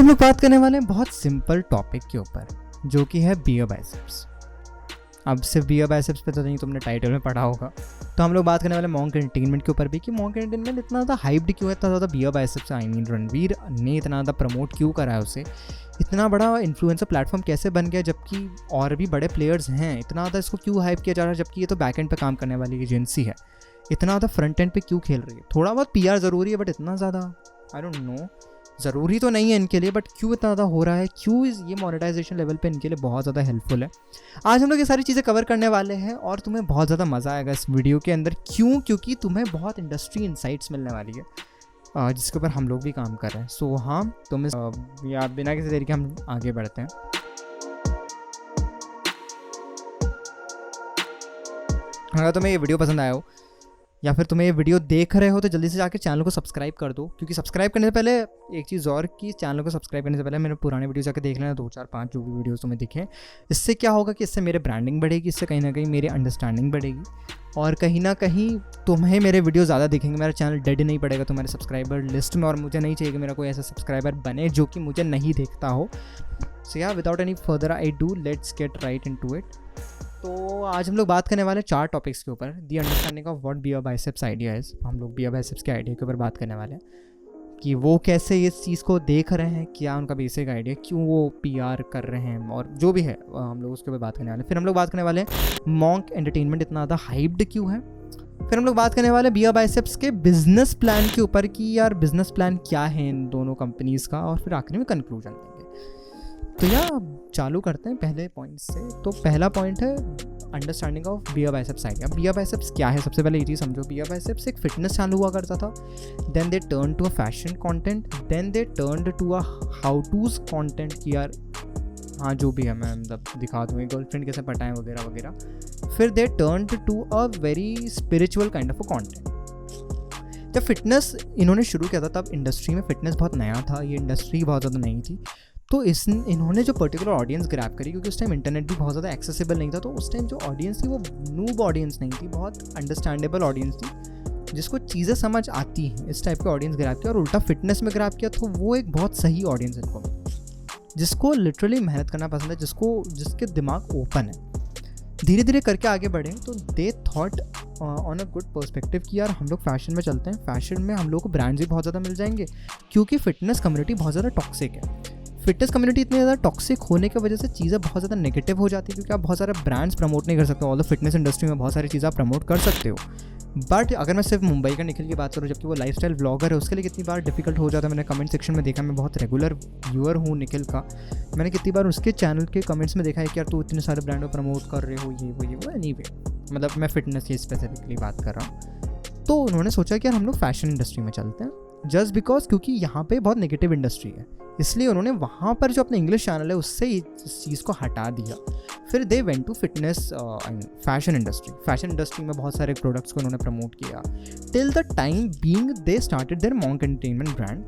हम लोग बात करने वाले हैं बहुत सिंपल टॉपिक के ऊपर, जो कि है बियर बाइसेप्स। अब सिर्फ बियर बाइसेप्स पे तो नहीं, तुमने टाइटल में पढ़ा होगा। तो हम लोग बात करने वाले मॉन्क एंटरटेनमेंट के ऊपर भी कि मॉन्क एंटरटेनमेंट इतना ज़्यादा हाइप्ड क्यों है, इतना ज़्यादा Beer Biceps. I mean Ranveer ने इतना ज़्यादा प्रमोट क्यों करा है उसे, इतना बड़ा इन्फ्लुएंसर प्लेटफॉर्म कैसे बन गया, जबकि और भी बड़े प्लेयर्स हैं। इतना ज़्यादा इसको क्यों हाइप किया जा रहा है, जबकि ये तो बैक एंड पे काम करने वाली एजेंसी है। इतना ज़्यादा फ्रंट एंड पे क्यों खेल रही है। थोड़ा बहुत पीआर ज़रूरी है, बट इतना ज़्यादा आई डोंट नो, ज़रूरी तो नहीं है इनके लिए, बट क्यों इतना ज़्यादा हो रहा है, क्यों ये मोनेटाइजेशन लेवल पे इनके लिए बहुत ज़्यादा हेल्पफुल है। आज हम लोग ये सारी चीज़ें कवर करने वाले हैं और तुम्हें बहुत ज़्यादा मज़ा आएगा इस वीडियो के अंदर। क्यों? क्योंकि तुम्हें बहुत इंडस्ट्री इनसाइट्स मिलने वाली है जिसके ऊपर हम लोग भी काम कर रहे हैं। सो हाँ, तुम या बिना किसी देरी के हम आगे बढ़ते हैं। अगर तुम्हें ये वीडियो पसंद आया हो या फिर तुम्हें ये वीडियो देख रहे हो तो जल्दी से जाकर चैनल को सब्सक्राइब कर दो, क्योंकि सब्सक्राइब करने से पहले एक चीज़ और कि चैनल को सब्सक्राइब करने से पहले मेरे पुराने वीडियो जाकर देख लेना, 2 4 5 जो भी वीडियोस तुम्हें दिखें। इससे क्या होगा कि इससे मेरे ब्रांडिंग बढ़ेगी, इससे कहीं ना कहीं मेरी अंडरस्टैंडिंग बढ़ेगी और कहीं ना कहीं तुम्हें मेरे वीडियो ज़्यादा दिखेंगे। मेरा चैनल डेड नहीं पड़ेगा तुम्हारे सब्सक्राइबर लिस्ट में, और मुझे नहीं चाहिए कि मेरा कोई ऐसा सब्सक्राइबर बने जो कि मुझे नहीं देखता हो। सो या without any further I do, let's get right into it. तो आज हम लोग बात करने वाले 4 टॉपिक्स के ऊपर। The understanding of what Beer Biceps idea is. हम लोग बियर बाइसेप्स के आइडिया के ऊपर बात करने वाले हैं कि वो कैसे इस चीज़ को देख रहे हैं, क्या उनका बेसिक आइडिया, क्यों वो पीआर कर रहे हैं और जो भी है हम लोग उसके ऊपर बात करने वाले हैं। फिर हम लोग बात करने वाले हैं मॉन्क एंटरटेनमेंट इतना ज़्यादा हाइप्ड क्यों है। फिर हम लोग बात करने वाले बियर बाइसेप्स के बिजनेस प्लान के ऊपर कि यार बिजनेस प्लान क्या है इन दोनों कंपनीज़ का, और फिर आखिर में कंक्लूजन देंगे। तो यार चालू करते हैं पहले पॉइंट से। तो पहला पॉइंट है understanding of Beer Biceps idea. Beer Biceps क्या है, सबसे पहले ये चीज़ समझो। बियर बाइसेप्स एक फिटनेस चैनल हुआ करता था, then they turn to a fashion content, then they turn to a how tos content कि यार हाँ जो भी है मैं मतलब दिखा दूँगी गर्लफ्रेंड कैसे पटाएं वगैरह वगैरह। फिर they turn to a very spiritual kind of a content. जब फिटनेस इन्होंने शुरू किया था तब इंडस्ट्री में फिटनेस बहुत नया था, ये इंडस्ट्री बहुत ज़्यादा नई थी। तो इन्होंने जो पर्टिकुलर ऑडियंस ग्रैब करी, क्योंकि उस टाइम इंटरनेट भी बहुत ज़्यादा एक्सेसिबल नहीं था, तो उस टाइम जो ऑडियंस थी वो नूब ऑडियंस नहीं थी, बहुत अंडरस्टैंडेबल ऑडियंस थी जिसको चीज़ें समझ आती हैं। इस टाइप के ऑडियंस ग्रैब किया और उल्टा फिटनेस में ग्रैब किया, तो वो एक बहुत सही ऑडियंस इनको, जिसको लिटरली मेहनत करना पसंद है, जिसके दिमाग ओपन है। धीरे धीरे करके आगे बढ़े तो they thought on a good perspective कि यार हम लोग फैशन में चलते हैं, फैशन में हम लोग को ब्रांड्स भी बहुत ज़्यादा मिल जाएंगे, क्योंकि फिटनेस कम्युनिटी बहुत ज़्यादा टॉक्सिक है। फिटनेस कम्युनिटी इतनी ज़्यादा टॉक्सिक होने की वजह से चीज़ें बहुत ज़्यादा नेगेटिव हो जाती है, क्योंकि आप बहुत सारे ब्रांड्स प्रमोट नहीं कर सकते। ऑल द फिटनेस इंडस्ट्री में बहुत सारी चीज़ें आप प्रमोट कर सकते हो, बट अगर मैं सिर्फ मुंबई का निखिल की बात करूँ, जबकि वो लाइफस्टाइल व्लॉगर है, उसके लिए कितनी बार डिफिकल्ट हो जाता है। मैंने कमेंट सेक्शन में देखा, मैं बहुत रेगुलर व्यूअर हूँ निखिल का, मैंने कितनी बार उसके चैनल के कमेंट्स में देखा है कि यार तू इतने सारे ब्रांडों प्रमोट कर रहे हो, ये वो एनीवे, मतलब मैं फिटनेस की स्पेसिफिकली बात कर रहा हूँ। तो उन्होंने सोचा कि यार हम लोग फैशन इंडस्ट्री में चलते हैं, जस्ट बिकॉज क्योंकि यहाँ पे बहुत नेगेटिव इंडस्ट्री है, इसलिए उन्होंने वहाँ पर जो अपना इंग्लिश चैनल है उससे इस चीज़ को हटा दिया। फिर they went to fitness fashion industry. Fashion industry में बहुत सारे प्रोडक्ट्स को उन्होंने प्रमोट किया till the time being they started their monk entertainment brand,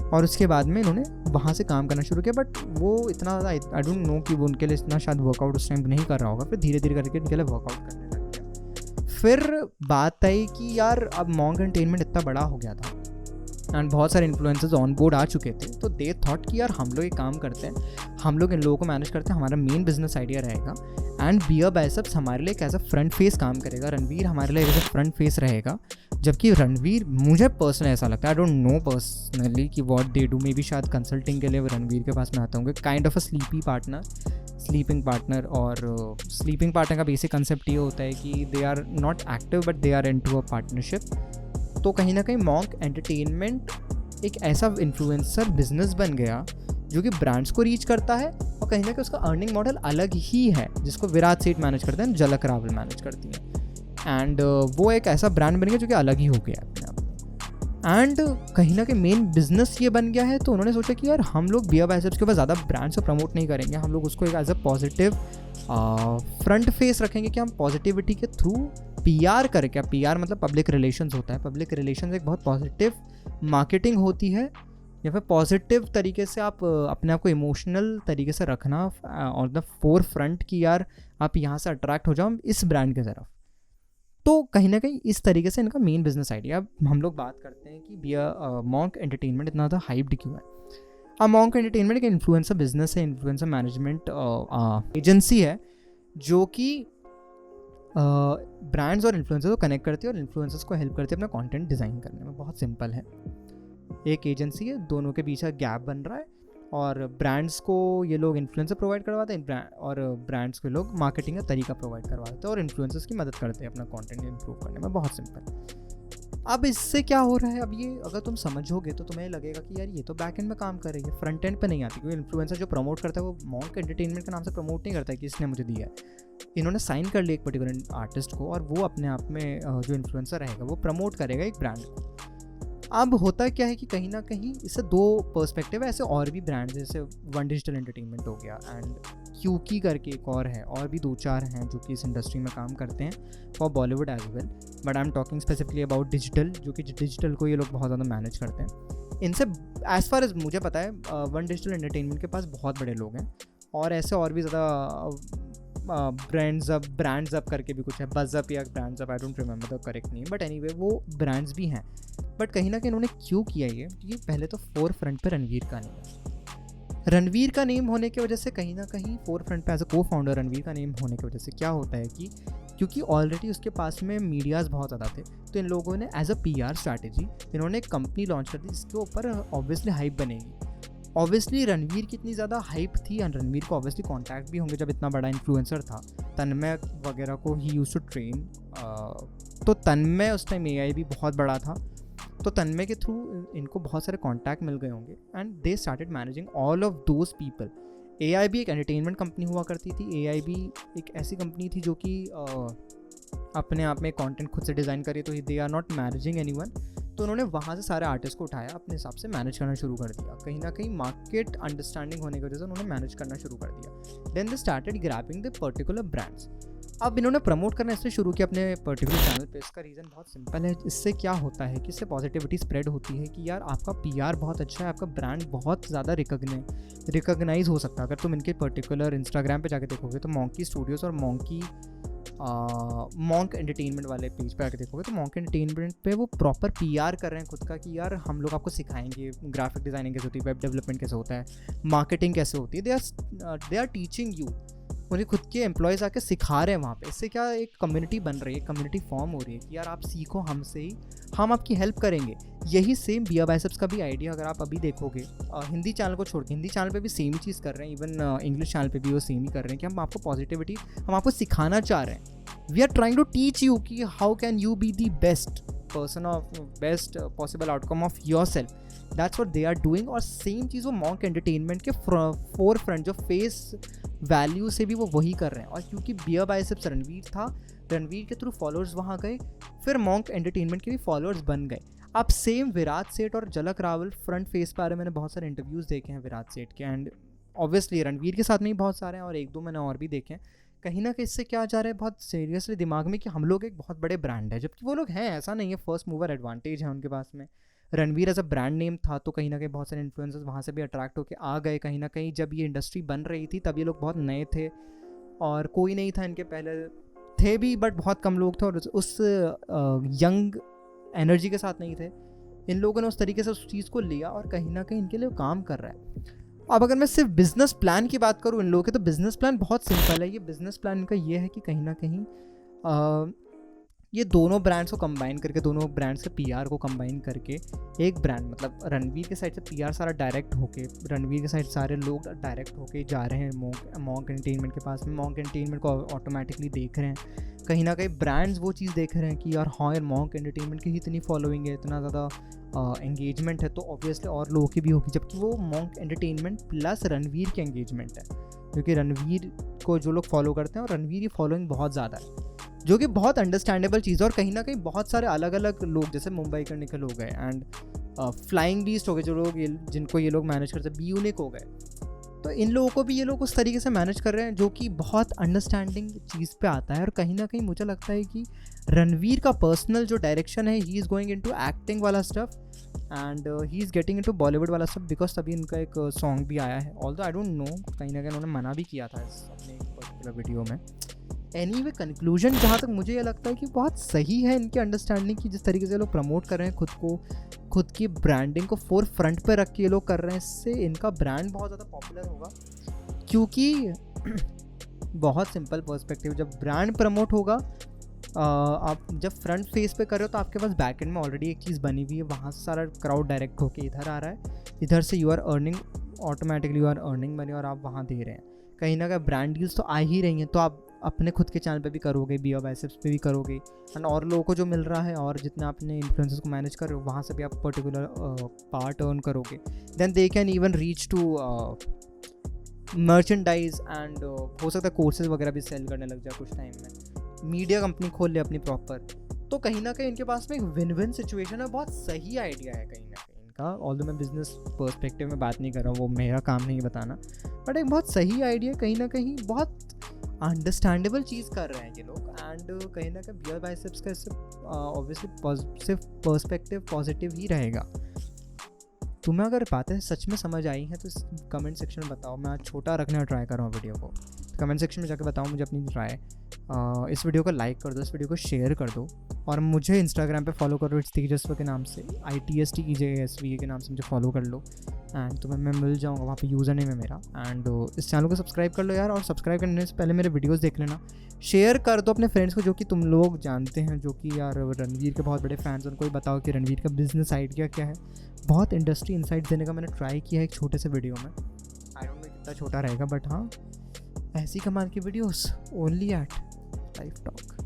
और उसके बाद में इन्होंने वहाँ से काम करना शुरू किया। बट वो इतना ज़्यादा आई डोंट नो कि वो उनके लिए इतना शायद वर्कआउट उस टाइम नहीं कर रहा होगा, फिर धीरे धीरे करके इनके लिए वर्कआउट करने लग गया। फिर बात आई कि यार अब मॉन्क एंटरटेनमेंट इतना बड़ा हो गया था एंड बहुत सारे इन्फ्लुएंसर्स ऑन बोर्ड आ चुके थे, तो दे थॉट कि यार हम लोग एक काम करते हैं, हम लोग इन लोगों को मैनेज करते हैं, हमारा मेन बिजनेस आइडिया रहेगा एंड बियर बाइसेप्स हमारे लिए एक ऐसा फ्रंट फेस काम करेगा, रणवीर हमारे लिए ऐसा फ्रंट फेस रहेगा। जबकि रणवीर, मुझे पर्सनली ऐसा लगता है, आई डोंट नो पर्सनली कि what they do, may be शायद कंसल्टिंग के लिए रणवीर के पास में आता होंगे, kind of a sleeping partner. और स्लीपिंग पार्टनर का बेसिक कंसेप्ट ये होता है कि they are not active but they are into a partnership. तो कहीं ना कहीं मॉन्क एंटरटेनमेंट एक ऐसा इन्फ्लुएंसर बिजनेस बन गया जो कि ब्रांड्स को रीच करता है, और कहीं ना कहीं उसका अर्निंग मॉडल अलग ही है, जिसको विराट सेठ मैनेज करते हैं, झलक रावल मैनेज करती हैं। एंड वो एक ऐसा ब्रांड बन गया जो कि अलग ही हो गया अपने आप, एंड कहीं ना कहीं मेन बिजनेस ये बन गया है। तो उन्होंने सोचा कि यार हम लोग बियर बाइसेप्स के ऊपर ज़्यादा ब्रांड्स को प्रमोट नहीं करेंगे, हम लोग उसको एक as a positive front face रखेंगे कि हम पॉजिटिविटी के थ्रू पीआर करके, पीआर मतलब पब्लिक रिलेशंस होता है, पब्लिक रिलेशंस एक बहुत पॉजिटिव मार्केटिंग होती है, या फिर पॉजिटिव तरीके से आप अपने आप को इमोशनल तरीके से रखना और द फोर फ्रंट की यार आप यहाँ से अट्रैक्ट हो जाओ इस ब्रांड की तरफ। तो कहीं ना कहीं इस तरीके से इनका मेन बिजनेस आइडिया। अब हम लोग बात करते हैं कि बियर मॉन्क एंटरटेनमेंट इतना ज़्यादा हाइप्ड क्यों है। मॉन्क एंटरटेनमेंट एक इन्फ्लुएंसर बिजनेस है, इन्फ्लुएंसर मैनेजमेंट एजेंसी है जो कि ब्रांड्स और इन्फ्लुएंसर्स को कनेक्ट करती है और इन्फ्लुएंसर्स को हेल्प करती है अपना कंटेंट डिज़ाइन करने में। बहुत सिंपल है, एक एजेंसी है, दोनों के बीच गैप बन रहा है और ब्रांड्स को ये लोग इन्फ्लुएंसर प्रोवाइड करवाते हैं और ब्रांड्स को लोग मार्केटिंग का तरीका प्रोवाइड करवाते हैं और इन्फ्लुएंसर्स की मदद करते हैं अपना कंटेंट इंप्रूव करने में। बहुत सिंपल। अब इससे क्या हो रहा है, अब ये अगर तुम समझोगे तो तुम्हें लगेगा कि यार ये तो बैक एंड में काम कर रही है, फ्रंट एंड पे नहीं आती, क्योंकि इन्फ्लुएंसर जो प्रमोट करता है वो मॉन्क एंटरटेनमेंट के नाम से प्रमोट नहीं करता है कि इसने मुझे दिया है। इन्होंने साइन कर लिया एक पर्टिकुलर आर्टिस्ट को और वो अपने आप में जो इन्फ्लुएंसर रहेगा वो प्रमोट करेगा एक ब्रांड को। अब होता क्या है कि कहीं ना कहीं इससे दो पर्सपेक्टिव है। ऐसे और भी ब्रांड्स जैसे वन डिजिटल एंटरटेनमेंट हो गया एंड क्यूकी करके एक और है, और भी 2-4 हैं जो कि इस इंडस्ट्री में काम करते हैं for Bollywood as well, but I am talking specifically about digital, जो कि डिजिटल को ये लोग बहुत ज़्यादा मैनेज करते हैं। इनसे एज फार एज मुझे पता है वन डिजिटल एंटरटेनमेंट के पास बहुत बड़े लोग हैं और ऐसे और भी ज़्यादा ब्रांड्स अप करके भी कुछ है, बज़ अप या brands up, I don't remember the correct name, but anyway वो ब्रांड्स भी हैं। बट कहीं ना कहीं उन्होंने क्यों किया ये, क्योंकि पहले तो फोर फ्रंट पे रणवीर का नेम है। रणवीर का नेम होने की वजह से कहीं ना कहीं फोर फ्रंट पे एज अ को फाउंडर रणवीर का नेम होने की वजह से क्या होता है कि क्योंकि ऑलरेडी उसके पास में मीडियाज़ बहुत ज़्यादा थे, तो इन लोगों ने एज अ PR स्ट्रैटेजी इन्होंने एक कंपनी लॉन्च कर दी जिसके ऊपर ऑब्वियसली हाइप बनेगी। ऑब्वियसली रणवीर की इतनी ज़्यादा हाइप थी एंड रणवीर को ऑब्वियसली कॉन्टैक्ट भी होंगे जब इतना बड़ा इन्फ्लुएंसर था। तन्मय वगैरह को ही यूज टू ट्रेन, तो तन्मय उस टाइम AI भी बहुत बड़ा था, तो तन्मय के थ्रू इनको बहुत सारे कॉन्टैक्ट मिल गए होंगे and they started managing all of those people. AI भी एक एंटरटेनमेंट कंपनी हुआ करती थी, AI भी एक ऐसी कंपनी थी जो कि अपने आप में कंटेंट खुद से डिज़ाइन करे, तो they are not managing anyone. तो उन्होंने वहाँ से सारे आर्टिस्ट को उठाया, अपने हिसाब से मैनेज करना शुरू कर दिया। कहीं ना कहीं मार्केट अंडरस्टैंडिंग होने की वजह से उन्होंने मैनेज करना शुरू कर दिया। Then they started grabbing the particular brands. अब इन्होंने प्रमोट करना इसलिए शुरू किया अपने पर्टिकुलर चैनल पे। इसका रीज़न बहुत सिंपल है। इससे क्या होता है कि इससे पॉजिटिविटी स्प्रेड होती है कि यार आपका PR बहुत अच्छा है, आपका ब्रांड बहुत ज़्यादा रिकॉग्नाइज हो सकता है। अगर तुम इनके पर्टिकुलर इंस्टाग्राम पे जाके देखोगे तो मॉन्की स्टूडियोज़ और मॉन्क एंटरटेनमेंट वाले पेज पे आके देखोगे तो मॉन्क एंटरटेनमेंट पे वो प्रॉपर PR कर रहे हैं खुद का कि यार हम लोग आपको सिखाएंगे ग्राफिक डिज़ाइनिंग कैसे होती है, वेब डेवलपमेंट कैसे होता है, मार्केटिंग कैसे होती है। दे आर टीचिंग यू, उन्हें खुद के एम्प्लॉयज़ आके सिखा रहे हैं वहाँ पे। इससे क्या एक कम्युनिटी बन रही है, कम्युनिटी फॉर्म हो रही है कि यार आप सीखो हमसे ही, हम आपकी हेल्प करेंगे। यही सेम बियर बाइसेप्स का भी आइडिया अगर आप अभी देखोगे, हिंदी चैनल को छोड़ के हिंदी चैनल पे भी सेम ही चीज़ कर रहे हैं, इवन इंग्लिश चैनल पे भी वो सेम ही कर रहे हैं कि हम आपको पॉजिटिविटी, हम आपको सिखाना चाह रहे हैं। We are trying to teach you कि how can you be the best person of best possible outcome of yourself. That's what they are doing. और सेम चीज़ वो मॉन्क एंटरटेनमेंट के फोर फ्रंट जो फेस वैल्यू से भी वो वही कर रहे हैं। और क्योंकि बियर बाइसेप्स रणवीर था, रणवीर के थ्रू फॉलोअर्स वहाँ गए, फिर मॉन्क एंटरटेनमेंट के भी फॉलोअर्स बन गए। अब सेम विराट सेठ और झलक रावल फ्रंट फेस पे आ रहे हैं। मैंने बहुत सारे इंटरव्यूज़ देखे हैं विराट सेठ के एंड ऑब्वियसली रणवीर के साथ में ही बहुत सारे हैं और 1-2 मैंने और भी देखे हैं। कहीं ना कहीं इससे क्या जा रहा है बहुत सीरियसली दिमाग में कि हम लोग एक बहुत बड़े ब्रांड है, जबकि वो लोग हैं, ऐसा नहीं है। फर्स्ट मूवर एडवांटेज है उनके पास में। Ranveer as a brand name था तो कहीं ना कहीं बहुत सारे इन्फ्लुएंसर्स वहाँ से भी अट्रैक्ट होकर आ गए। कहीं ना कहीं जब ये इंडस्ट्री बन रही थी तब ये लोग बहुत नए थे और कोई नहीं था इनके पहले, थे भी बट बहुत कम लोग थे और उस यंग एनर्जी के साथ नहीं थे। इन लोगों ने उस तरीके से उस चीज़ को लिया और कहीं ना कहीं इनके लिए काम कर रहा है। अब अगर मैं सिर्फ बिजनेस प्लान की बात करूँ इन लोगों के, तो बिजनेस प्लान बहुत सिंपल है। ये बिजनेस प्लान इनका ये है कि कहीं ना कहीं ये दोनों ब्रांड्स को कंबाइन करके, दोनों ब्रांड्स के PR को कंबाइन करके एक ब्रांड, मतलब रणवीर के साइड से PR सारा डायरेक्ट होके, रणवीर के साइड सारे लोग डायरेक्ट होके जा रहे हैं मॉन्क एंटरटेनमेंट के पास में। मॉन्क एंटरटेनमेंट को ऑटोमेटिकली देख रहे हैं, कहीं ना कहीं ब्रांड्स वो चीज़ देख रहे हैं कि यार हाँ यार मॉन्क एंटरटेनमेंट की ही इतनी फॉलोइंग है, इतना ज़्यादा एंगेजमेंट है, तो ऑब्वियसली और लोगों की भी होगी। जबकि वो मॉन्क एंटरटेनमेंट प्लस रणवीर की एंगेजमेंट है, क्योंकि रणवीर को जो लोग फॉलो करते हैं और रणवीर की फॉलोइंग बहुत ज़्यादा है, जो कि बहुत अंडरस्टैंडेबल चीज़ है। और कहीं ना कहीं बहुत सारे अलग अलग लोग, जैसे मुंबई करने के लोग हैं एंड फ्लाइंग बीस्ट हो गए, जो लोग जिनको ये लोग मैनेज करते हैं, B-Unique हो गए, तो इन लोगों को भी ये लोग उस तरीके से मैनेज कर रहे हैं जो कि बहुत अंडरस्टैंडिंग चीज़ पे आता है। और कहीं ना कहीं मुझे लगता है कि रणवीर का पर्सनल जो डायरेक्शन है, he is going into acting वाला stuff and he is getting into Bollywood वाला स्टफ, बिकॉज तभी इनका एक सॉन्ग भी आया है। ऑल्दो आई डोंट नो, कहीं ना कहीं उन्होंने मना भी किया था इस अपने पर्टिकुलर वीडियो में एनीवे कंक्लूजन जहाँ तक मुझे ये लगता है कि बहुत सही है इनकी अंडरस्टैंडिंग की, जिस तरीके से लोग प्रमोट कर रहे हैं खुद को, खुद की ब्रांडिंग को फोर फ्रंट पे रख के ये लोग कर रहे हैं, इससे इनका ब्रांड बहुत ज़्यादा पॉपुलर होगा। क्योंकि बहुत सिंपल पर्सपेक्टिव, जब ब्रांड प्रमोट होगा, आप जब फ्रंट फेस पे कर रहे हो तो आपके पास बैक एंड में ऑलरेडी एक चीज़ बनी हुई है, वहाँ से सारा क्राउड डायरेक्ट होके इधर आ रहा है, इधर से you are earning, automatically you are earning money और आप वहाँ दे रहे हैं। कहीं ना कहीं ब्रांड डील्स तो आ ही रही हैं, तो आप अपने खुद के चैनल पे भी करोगे, बियर बाइसेप्स पे भी करोगे, एंड और लोगों को जो मिल रहा है और जितने आपने इन्फ्लुएंसर्स को मैनेज कर रहे हो वहाँ से भी आप पर्टिकुलर पार्ट अर्न करोगे। Then they can even reach to merchandise and हो सकता है कोर्सेज वगैरह भी सेल करने लग जाए कुछ टाइम में, मीडिया कंपनी खोल ले अपनी प्रॉपर। तो कहीं ना कहीं इनके पास में एक विन विन सिचुएशन है, बहुत सही आइडिया है कहीं ना कहीं इनका। ऑल्दो मैं बिजनेस पर्सपेक्टिव में बात नहीं कर रहा हूँ, वो मेरा काम नहीं बताना, बट एक बहुत सही आइडिया, कहीं ना कहीं बहुत अंडरस्टैंडेबल चीज़ कर रहे हैं ये लोग। एंड कहीं ना कहीं बियर बाइसेप्स का इससे ऑब्वियसली सिर्फ पर्सपेक्टिव पॉजिटिव ही रहेगा। तुम्हें अगर बातें सच में समझ आई हैं तो कमेंट सेक्शन में बताओ। मैं आज छोटा रखने का ट्राई कर रहा हूँ वीडियो को, कमेंट सेक्शन में जाकर बताओ मुझे अपनी राय। इस वीडियो को लाइक कर दो, इस वीडियो को शेयर कर दो, और मुझे इंस्टाग्राम पे फॉलो करो इट्स तेजस्वी के नाम से, ITSTEJSV के नाम से मुझे फॉलो कर लो, एंड तुम्हें मैं मिल जाऊँगा, वहाँ पे यूज़र नेम है मेरा। एंड इस चैनल को सब्सक्राइब कर लो यार, और सब्सक्राइब करने से पहले मेरे वीडियोज़ देख लेना, शेयर कर दो अपने फ्रेंड्स को जो कि तुम लोग जानते हैं, जो कि यार रणवीर के बहुत बड़े फैंस, उनको भी बताओ कि रणवीर का बिजनेस आइडिया क्या है। बहुत इंडस्ट्री इनसाइट देने का मैंने ट्राई किया है एक छोटे से वीडियो में, आई डोंट नो कितना छोटा रहेगा, बट हाँ, ऐसी कमाल की videos only at live talk.